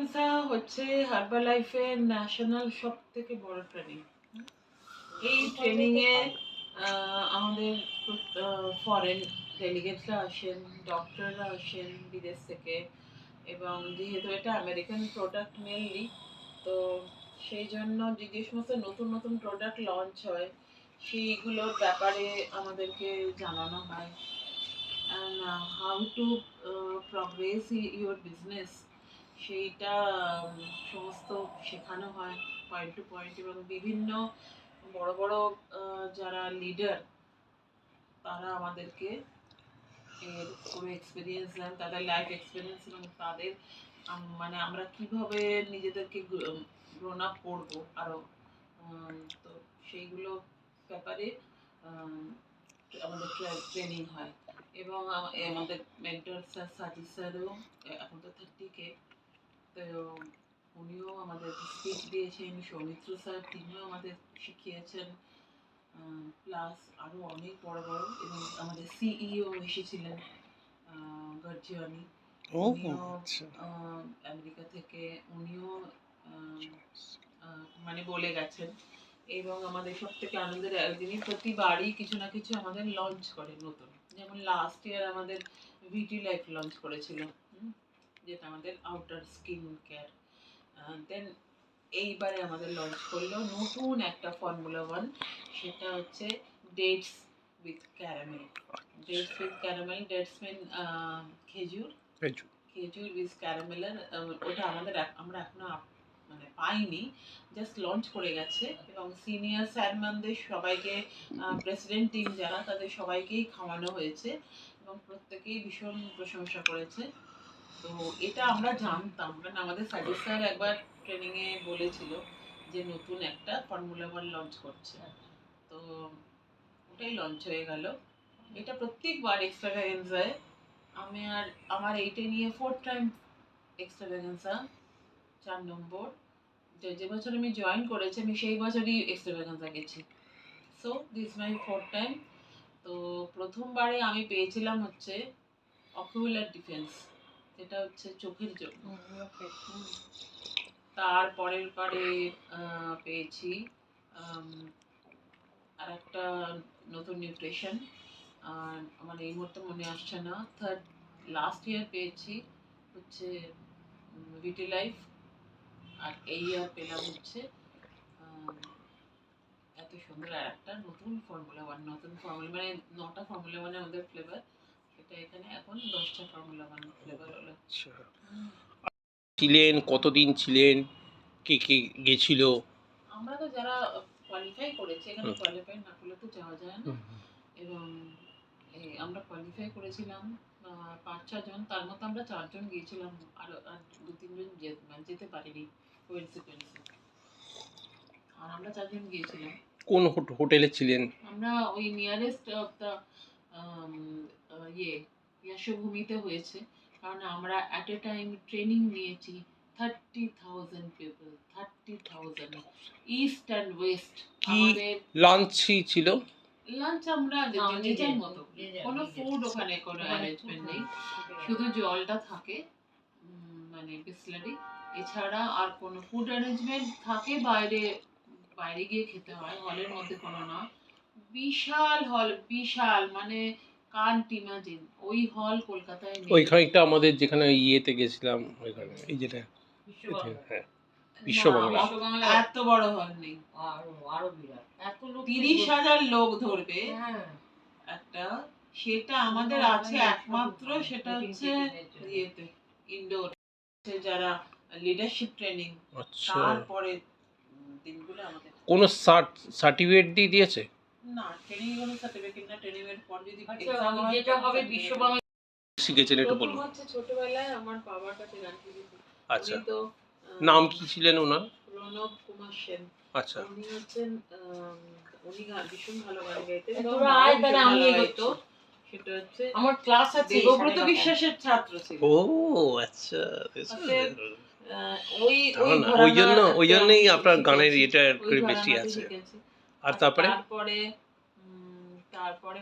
হচ্ছে হার্বালাইফের ন্যাশনাল সবথেকে বড় ট্রেনিং। এই ট্রেনিং এ আমাদের ফরেন ডেলিগেটসরা আসেন, ডক্টররা আসেন বিদেশ থেকে, এবং যেহেতু এটা আমেরিকান প্রোডাক্ট মেনলি, তো সেই জন্য যে সমস্ত নতুন নতুন প্রোডাক্ট লঞ্চ হয় সেইগুলোর ব্যাপারে আমাদেরকে জানানো হয়, and how to progress your business সেইটা সমস্ত শেখানো হয় পয়েন্ট টু পয়েন্ট। এবং বিভিন্ন বড় বড় যারা লিডার তারা আমাদেরকে এর পুরো এক্সপিরিয়েন্স দেন, তাদের লাইফ এক্সপিরিয়েন্স, এবং তাদের মানে আমরা কিভাবে নিজেদেরকে গ্রোন আপ করবো আরো, তো সেইগুলো ব্যাপারে আমাদের ট্রেনিং হয়। এবং আমাদের মেন্টর স্যার সাজিদ স্যারও এখন তো 30K, তো উনিও আমাদের স্পিচ দিয়েছেন। সৌমিত্র স্যার তিনিও আমাদের শিখিয়েছেন, প্লাস আরও অনেক বড় বড়, এবং আমাদের সিইও এসেছিলেন গর্জিয়ানি, উনিও আমেরিকা থেকে, উনিও মানে বলে গেছেন। এবং আমাদের সব থেকে আনন্দের একদিনই প্রতিবারই কিছু না কিছু আমাদের লঞ্চ করে নতুন, যেমন লাস্ট ইয়ার আমাদের ভিটি লাইফ লঞ্চ করেছিল, যেটা আমাদের আউটার স্কিন কেয়ার। দেন এইবারে আমাদের লঞ্চ করলো নতুন একটা ফর্মুলা 1, সেটা হচ্ছে dates with caramel. Dates with caramel, dates mean খেজুর, খেজুর উইথ ক্যারামেল। ওটা আমরা এখনো মানে পাইনি, জাস্ট লঞ্চ করে গেছে। এবং সিনিয়র স্যারম্যানদের সবাইকে, প্রেসিডেন্ট টিম যারা, তাদের সবাইকেই খাওয়ানো হয়েছে এবং প্রত্যেকেই ভীষণ প্রশংসা করেছে। তো এটা আমরা জানতাম, কারণ আমাদের সাজিদ স্যার একবার ট্রেনিংয়ে বলেছিল যে নতুন একটা ফর্মুলা 1 লঞ্চ করছে, তো ওটাই লঞ্চ হয়ে গেল। এটা প্রত্যেকবার এক্সট্রাভ্যাগেন্সায় আমার এইটা নিয়ে 4th টাইম এক্সট্রাভ্যাগেন্সা, 4 নম্বর। যে বছর আমি জয়েন করেছি আমি সেই বছরই এক্সট্রাভ্যাগেন্সা গেছি। So this my 4th time. তো প্রথমবারে আমি পেয়েছিলাম হচ্ছে অকুলার ডিফেন্স, যেটা হচ্ছে চোখের জন্য। তারপরের বারে পেয়েছি আর একটা নতুন নিউট্রিশন, আর আমার এই মুহূর্তে মনে আসছে না। লাস্ট ইয়ার পেয়েছি হচ্ছে ভিটি লাইফ, আর এই ইয়ার পেলাম হচ্ছে এত সুন্দর আর একটা নতুন ফর্মুলা 1। নতুন ফর্মুলা মানে 9টা ফর্মুলা 1 আমাদের ফ্লেভার, সেটা এখানে এখন 10টা ফর্মুলা 1 ফ্লেভার হলো। ছিলেন কতদিন ছিলেন, কে কে গেছিল? আমরা তো যারা কোয়ালিফাই করেছি, এখানে কোয়ালিফাই না করলে তো যাওয়া যায় না। এবং আমরা কোয়ালিফাই করেছিলাম 5-6 জন, তার মধ্যে আমরা 4 জন গিয়েছিলাম, আর 2-3 জন যেতে পারিনি কোইন্সিডেন্সে, আর আমরা 4 জন গিয়েছিলাম। কোন হোটেলে ছিলেন? আমরা ওই নিয়ারেস্ট অফ দ্য ইয়াশভূমিতে হয়েছে, কারণ আমরা অ্যাট এ টাইম ট্রেনিং নিয়েছি 30,000 পিপল, 30,000 ইস্ট অ্যান্ড ওয়েস্ট। আমাদের লাঞ্চই ছিল? লাঞ্চ আমরা নিজের মতো, কোনো ফুড ওখানে কোনো অ্যারেঞ্জমেন্ট নেই, শুধু জলটা থাকে মানে বিসলারি, এছাড়া আর কোনো ফুড অ্যারেঞ্জমেন্ট থাকে বাইরে গিয়ে খেতে হয়, হলের মধ্যে কোনো না। বিশাল হল, বিশাল, মানে কান্ট ইমাজিন ওই হল কলকাতায় নেই। ওইখানটা আমাদের যেখানে ইয়েতে গেছিলাম ওইখানে, এই যেটা হ্যাঁ বিশ্ববাংলা, এত বড় হল নেই, আরো বিরাট, এত লোক, 30,000 লোক ধরবে একটা, সেটা আমাদের আছে একমাত্র, সেটা হচ্ছে ইয়েতে ইনডোর, যারা লিডারশিপ ট্রেনিং। তারপরে দিনগুলো আমাদের কোনো সার্টিফিকেট দিয়ে দিয়েছে না, ট্রেনিং কোনো সার্টিফিকেট না। ট্রেনিং এর পর যদি এক্সাম হয়, যেটা হবে বিশ্ববাংলা শিখেছেন একটু বলুন। হচ্ছে ছোটবেলায় আমার বাবার কাছে গান শিখেছি। আচ্ছা, উনি তো নাম কি ছিলেন ওনার? প্রণব কুমার সেন। আচ্ছা, উনি হচ্ছেন উনি গান ভীষণ ভালো গান গাইতেন, এবং আমি গাইতো। সেটা হচ্ছে আমার ক্লাস আছে দেবব্রত বিশ্বাসের ছাত্র ছিল। ও আচ্ছা, ওই জন্যই আপনার গানের এটা একটু বেশি আছে। আর তারপরে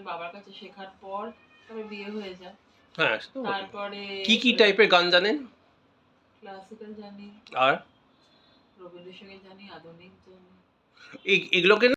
বাবার কাছে শেখার পর তবে বিয়ে হয়ে যায়। হ্যাঁ, তারপরে কি টাইপের গান জানেন? ক্লাসিক্যাল জানি, আর রবীন্দ্রসঙ্গীত জানি, আধুনিক জানি। এগুলোকে